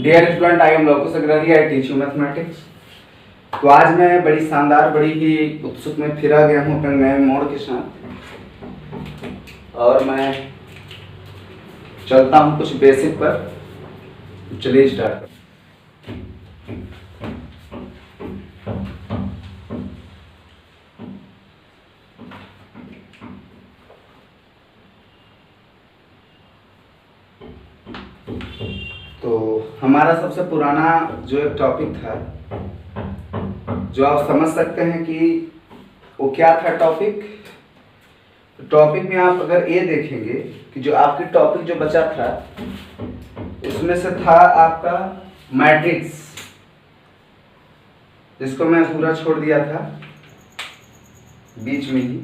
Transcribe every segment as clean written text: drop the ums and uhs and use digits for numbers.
Dear student, I am Lokesh Agrawal, I teach you mathematics. तो आज मैं बड़ी शानदार, बड़ी ही उत्सुक में फिर आ गया हूँ अपने नए मोड़ के साथ, और मैं चलता हूँ कुछ बेसिक पर। चलिए स्टार्ट करते हैं। तो हमारा सबसे पुराना जो एक टॉपिक था, जो आप समझ सकते हैं कि वो क्या था टॉपिक में आप अगर ये देखेंगे कि जो आपकी टॉपिक जो बचा था उसमें से था आपका मैट्रिक्स, जिसको मैं पूरा छोड़ दिया था बीच में ही।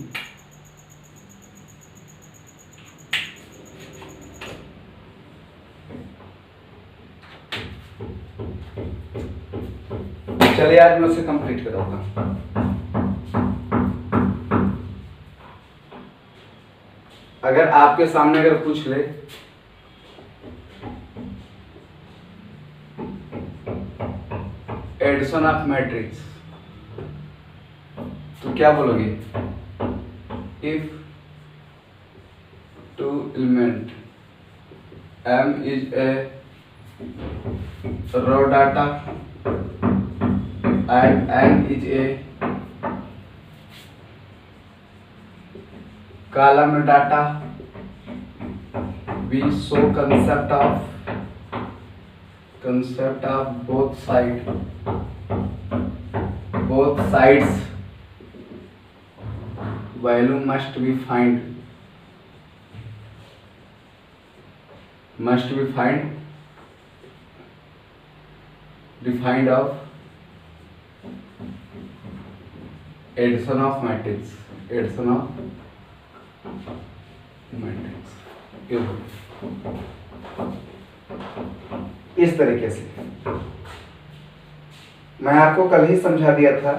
चलिए आज मैं उसे कंप्लीट कराता हूँ। अगर आपके सामने अगर पूछ ले एडिशन ऑफ मैट्रिक्स, तो क्या बोलोगे? If two element m is a row data and n is a column data, we show concept of both sides value must be defined of addition of matrix इस तरीके से मैं आपको कल ही समझा दिया था।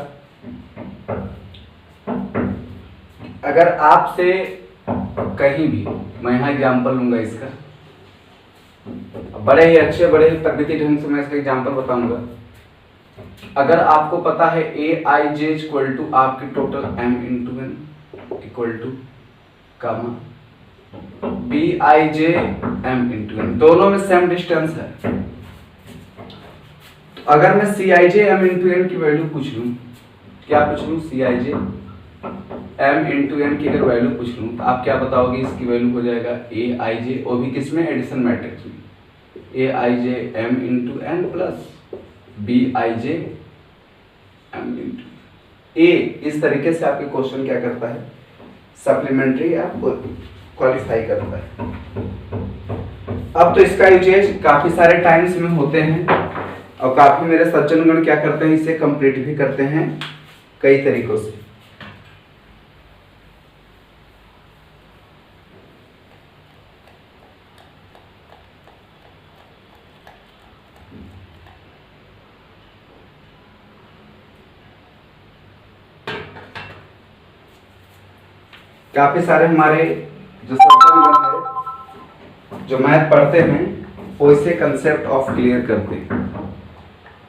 अगर आपसे कहीं भी, मैं यहाँ एग्जाम्पल लूंगा इसका, बड़े ही अच्छे, बड़े ही प्रगति ढंग से मैं इसका एग्जाम्पल बताऊंगा। अगर आपको पता है A I J equal to आपकी total m into N equal to comma B I J M into N, दोनों में सेम डिस्टेंस है। तो अगर मैं C I J M into N की वैल्यू पूछ लूँ, क्या पूछ लूँ? C I J M into N की अगर वैल्यू पूछ लूँ, तो आप क्या बताओगे? इसकी वैल्यू हो जाएगा ए आई जे, वो भी किसमें? एडिशन मैट्रिक्स में, A I J M into N plus B I J M into A. इस तरीके से आपके क्वेश्चन क्या करता है? सप्लीमेंट्री आपको क्वालिफाई करता है। अब तो इसका यूजेज काफी सारे टाइम्स में होते हैं, और काफी मेरे सज्जनगण क्या करते हैं, इसे कंप्लीट भी करते हैं कई तरीकों से। काफी सारे हमारे जो सज्जनगण है, जो मैथ पढ़ते हैं, वो इसे कंसेप्ट ऑफ क्लियर करते हैं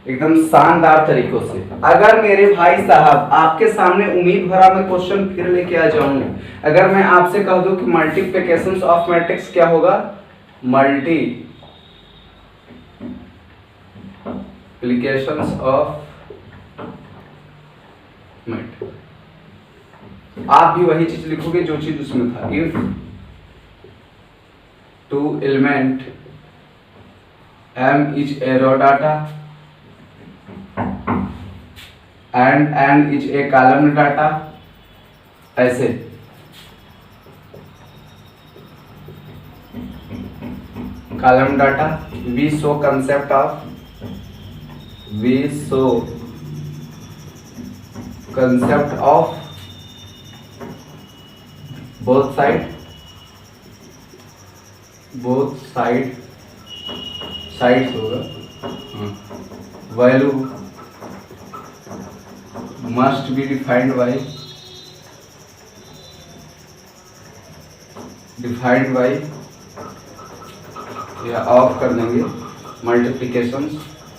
एकदम शानदार तरीकों से। अगर मेरे भाई साहब आपके सामने उम्मीद भरा मैं क्वेश्चन फिर लेके आ जाऊं, अगर मैं आपसे कह दूं कि मल्टीप्लिकेशंस ऑफ मैट्रिक्स क्या होगा? मल्टीप्लिकेशंस ऑफ मैट्रिक्स, आप भी वही चीज लिखोगे जो चीज उसमें था। If two element m is a row data and n is a column data, ऐसे column data, we show concept of both sides होगा। Value must be defined by या ऑफ कर देंगे, मल्टीप्लिकेशन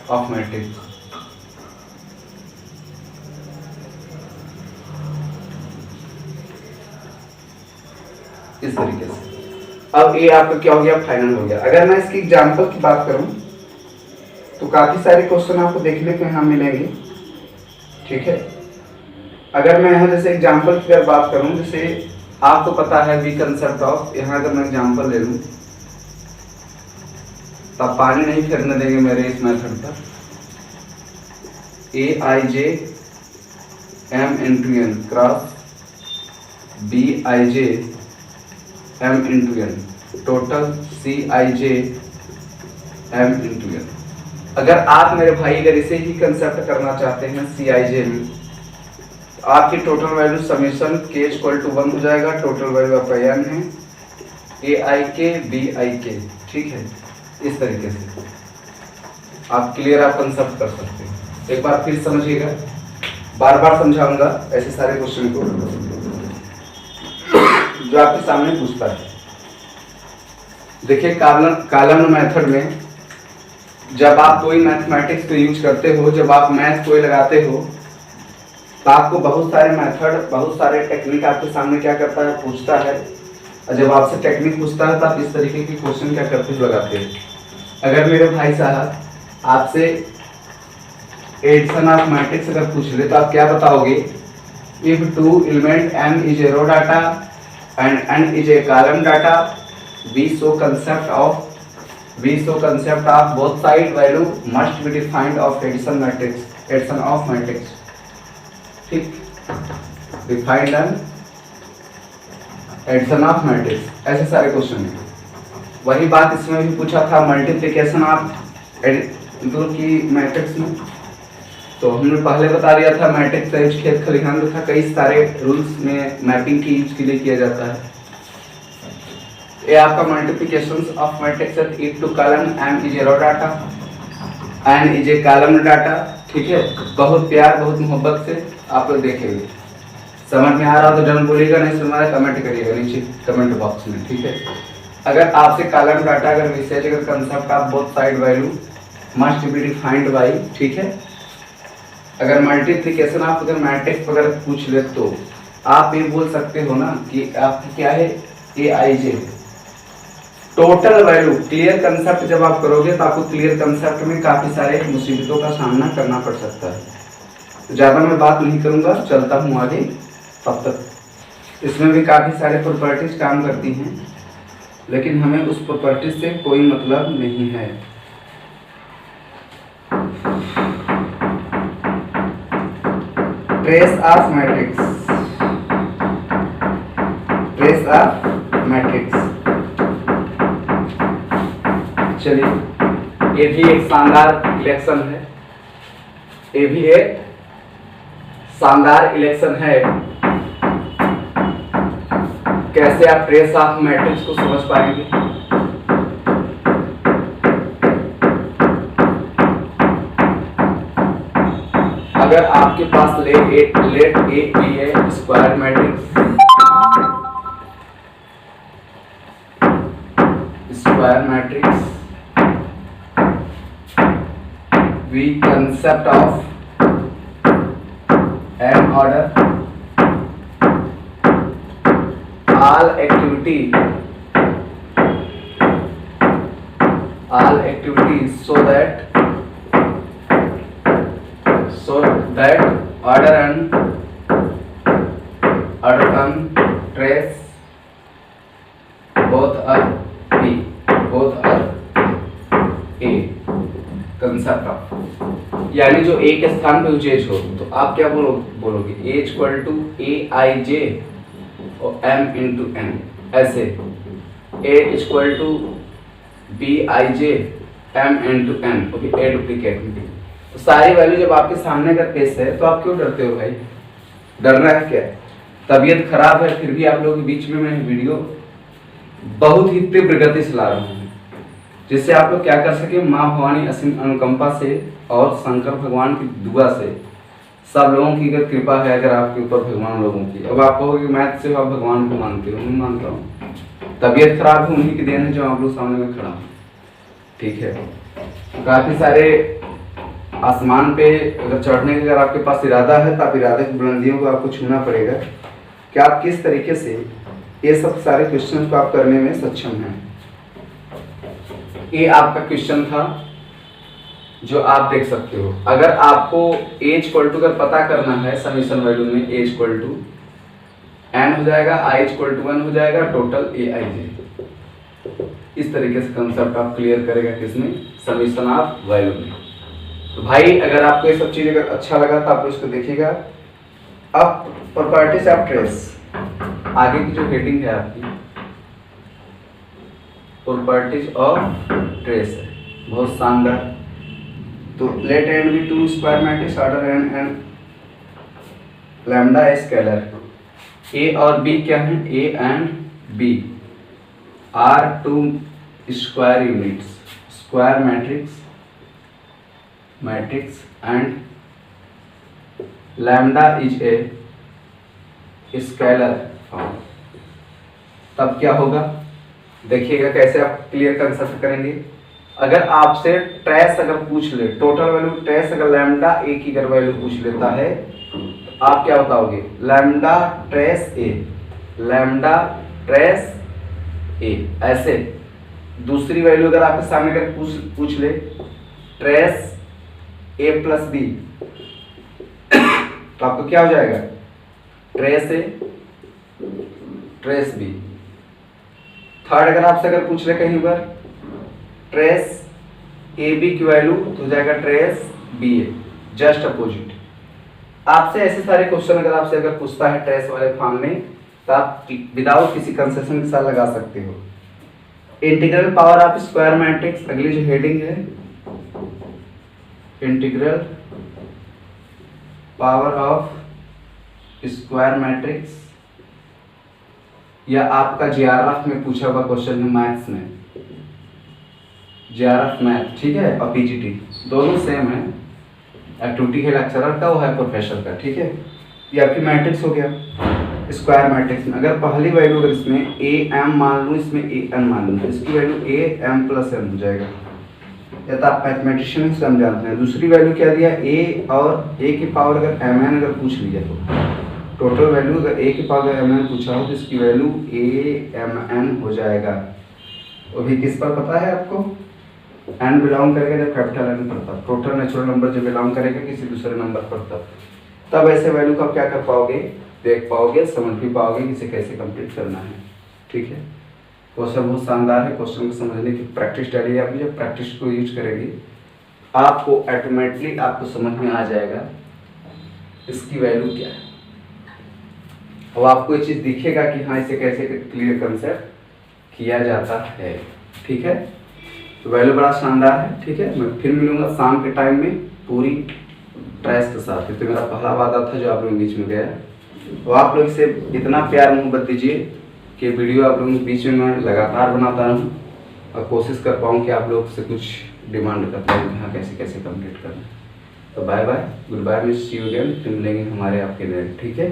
ऑफ मैट्रिक्स। इस तरीके से अब ये आपका क्या हो गया, फाइनल हो गया। अगर मैं इसकी एग्जांपल की बात करूं तो काफी सारे क्वेश्चन आपको देखने को यहाँ मिलेंगे, ठीक है। अगर मैं यहाँ जैसे एग्जांपल की अगर बात करूं, जैसे आपको पता है वी कंसेप्ट ऑफ, यहाँ अगर मैं एग्जांपल ले लूं तब पानी नहीं फेरने देंगे मेरे इस मेथड पर। A I J M into N cross B I J M into N total C I J M into N. अगर आप मेरे भाई अगर इसे ही कंसेप्ट करना चाहते हैं सी आई जे में, तो आपकी टोटल वैल्यू समीशन के इक्वल टू 1 हो जाएगा। टोटल वैल्यू आपका एन है, ए आई के बी आई के, ठीक है। इस तरीके से आप क्लियर आप कंसेप्ट कर सकते हैं। एक बार फिर समझिएगा, बार बार समझाऊंगा ऐसे सारे क्वेश्चन को जो आपके सामने पूछता है। देखिए कॉलम मेथड में जब आप कोई मैथमेटिक्स को यूज करते हो, जब आप मैथ कोई लगाते हो, तो आपको बहुत सारे मेथड, बहुत सारे टेक्निक आपके सामने क्या करता है, पूछता है। और जब आपसे टेक्निक पूछता है तो आप इस तरीके के क्वेश्चन क्या करते हो, लगाते हैं। अगर मेरे भाई साहब आपसे एडिशन ऑफ मैट्रिक्स अगर पूछ ले तो आप क्या बताओगे, if two element m is a row data and n is a column data, we show concept of both side value must be defined of addition matrix, addition of matrix, ठीक, defined and addition of matrix, ऐसे सारे question हैं। वही बात इसमें भी पूछा था, मल्टीप्लिकेशन ऑफ की मैट्रिक्स में, तो हमने पहले बता दिया था मैट्रिक्स का यूज खेत खलिहान में था, कई सारे रूल्स में मैपिंग की यूज के लिए किया जाता है। ये आपका मल्टीप्लिकेशन ऑफ मैट्रिक्स है, if two column m is a row data n is a column data, ठीक है। बहुत प्यार बहुत मोहब्बत से आप लोग देखेंगे, समझ में आ रहा हो तो जरूर बोलिएगा, नहीं समझ रहा कमेंट करिएगा नीचे कमेंट बॉक्स में, ठीक है। अगर आपसे कॉलम डाटा अगर विशेष अगर concept of both side value must be defined by, ठीक है। अगर मल्टीप्लिकेशन आप अगर मैट्रिक्स अगर पूछ ले तो आप ये बोल सकते हो ना कि आपकी क्या है, A I J total value. Clear concept जब आप करोगे तो आपको क्लियर कंसेप्ट में काफी सारे मुसीबतों का सामना करना पड़ सकता है। तो ज़्यादा मैं बात नहीं करूंगा, चलता हूँ आगे। तब तक इसमें भी काफ़ी सारे प्रॉपर्टीज काम करती हैं, लेकिन हमें उस प्रॉपर्टीज से कोई मतलब नहीं है। Trace of matrix, trace of matrix, चलिए ये भी एक शानदार इलेक्शन है, ये भी एक शानदार इलेक्शन है। कैसे आप ट्रेस ऑफ मैट्रिक्स को समझ पाएंगे? अगर आपके पास लेट ए बी है square matrix, square matrix, we concept of m order, all activity so that order and trace both are B, both are A, concept of, यानी जो ए के स्थान पे उचेज हो तो आप क्या बोलोगे ए इक्वल टू ए आई जे और एम इंटू एन, ऐसे A equal to B I J M into N, A duplicate में। तो सारी वैल्यू जब आपके सामने अगर पेश है तो आप क्यों डरते हो भाई? डरना है क्या? तबीयत खराब है फिर भी आप लोगों के बीच में मैं वीडियो बहुत ही तीव्र गति से ला रहा हूँ, जिससे आप लोग क्या कर सके, माँ भवानी असीम अनुकंपा से और शंकर भगवान की दुआ से सब लोगों की अगर कृपा है अगर आपके ऊपर भगवान लोगों की। अब आप कहोगे मैथ से आप भगवान को मानते हो, नहीं मानता हूँ। तबीयत खराब है, उन्हीं की देन है जो आप लोग सामने में खड़ा हूँ, ठीक है। काफ़ी सारे आसमान पे अगर चढ़ने का अगर आपके पास इरादा है तो आप इरादे की बुलंदियों को आपको छूना पड़ेगा कि आप किस तरीके से ये सब सारे क्वेश्चन को आप करने में सक्षम हैं। ये आपका क्वेश्चन था जो आप देख सकते हो। अगर आपको a इक्वल टू अगर पता करना है समीशन वैल्यू में a इक्वल टू n हो जाएगा, i इक्वल टू 1 हो जाएगा, टोटल a i j। इस तरीके से कंसेप्ट आप क्लियर करेगा किसमें, समीशन ऑफ वैल्यू में। तो भाई अगर आपको ये सब चीज़ अगर अच्छा लगा तो आप इसको देखिएगा। अब प्रॉपर्टीज ऑफ ट्रेस, आगे की जो हेडिंग है आपकी प्रॉपर्टीज ऑफ ट्रेस है, बहुत शानदार। तो let and B two square matrix order and lambda scalar. A और बी क्या है, A and B are two square units, square matrix and lambda is a scalar form. तब क्या होगा देखिएगा कैसे आप क्लियर कंसेप्ट करेंगे। अगर आपसे ट्रेस अगर पूछ ले, टोटल वैल्यू ट्रेस अगर लैम्डा ए की अगर वैल्यू पूछ लेता है तो आप क्या बताओगे, लैम्डा ट्रेस ए, लैम्डा ट्रेस ए। ऐसे दूसरी वैल्यू अगर आपके सामने अगर पूछ ले ट्रेस ए प्लस बी तो आपको क्या हो जाएगा, ट्रेस ए ट्रेस बी। थर्ड अगर आपसे अगर पूछ ले कहीं पर ट्रेस ए बी की वैल्यू तो हो जाएगा ट्रेस बी ए, जस्ट अपोजिट। आपसे ऐसे सारे क्वेश्चन अगर आपसे अगर पूछता है ट्रेस वाले फॉर्म में तो आप विदाउट किसी कंसेशन के साथ लगा सकते हो। Integral power of square matrix, अगली जो हेडिंग है integral power of square matrix, या आपका जीआरएफ में पूछा हुआ क्वेश्चन है मैथ्स में, जीआरएफ मैथ, ठीक है, और पीजीटी दोनों सेम है। एक्टिविटी है लेक्चरर का, वो है प्रोफेसर का, ठीक है। ये आपकी मैट्रिक्स हो गया स्क्वायर मैट्रिक्स में। अगर पहली वैल्यू अगर इसमें ए एम मान लूँ, इसमें ए एन मान लूँ, इसकी value A M plus N हो जाएगा, या तो आप मैथमेटिशियन से हम जानते हैं। दूसरी वैल्यू क्या दिया, ए और ए की पावर अगर एम एन अगर पूछ लिया तो टोटल वैल्यू अगर ए की पावर एम एन पूछा हो तो इसकी वैल्यू ए एम एन हो जाएगा। वो भी किस पर पता है आपको, एन बिलोंग करेगा जब कैपिटल एन पर, तब टोटल नेचुरल नंबर जब बिलोंग करेगा किसी दूसरे नंबर पर, तब ऐसे वैल्यू को आप क्या कर पाओगे, देख पाओगे, समझ भी पाओगे कि इसे कैसे कंप्लीट करना है, ठीक है। क्वेश्चन बहुत शानदार है। क्वेश्चन को समझने की प्रैक्टिस डालिए, आप जब प्रैक्टिस को यूज करेंगे आपको ऑटोमेटिकली आपको समझ में आ जाएगा इसकी वैल्यू क्या है, और आपको ये चीज़ दिखेगा कि हाँ इसे कैसे क्लियर कंसेप्ट किया जाता है, ठीक है। तो वैल्यू बड़ा शानदार है, ठीक है। मैं फिर मिलूंगा शाम के टाइम में पूरी ट्रेस के साथ। तो मेरा पहला वादा था जो आप लोगों के बीच में गया, तो आप लोग से इतना प्यार मोहब्बत दीजिए कि वीडियो आप लोगों के बीच में मैं लगातार बनाता रहूँ और कोशिश कर पाऊँ कि आप लोग से कुछ डिमांड कर पाऊँ कि हाँ कैसे कैसे कंप्लीट करना है। तो bye bye, goodbye, miss you again. फिर मिलेंगे हमारे आपके लिए, ठीक है।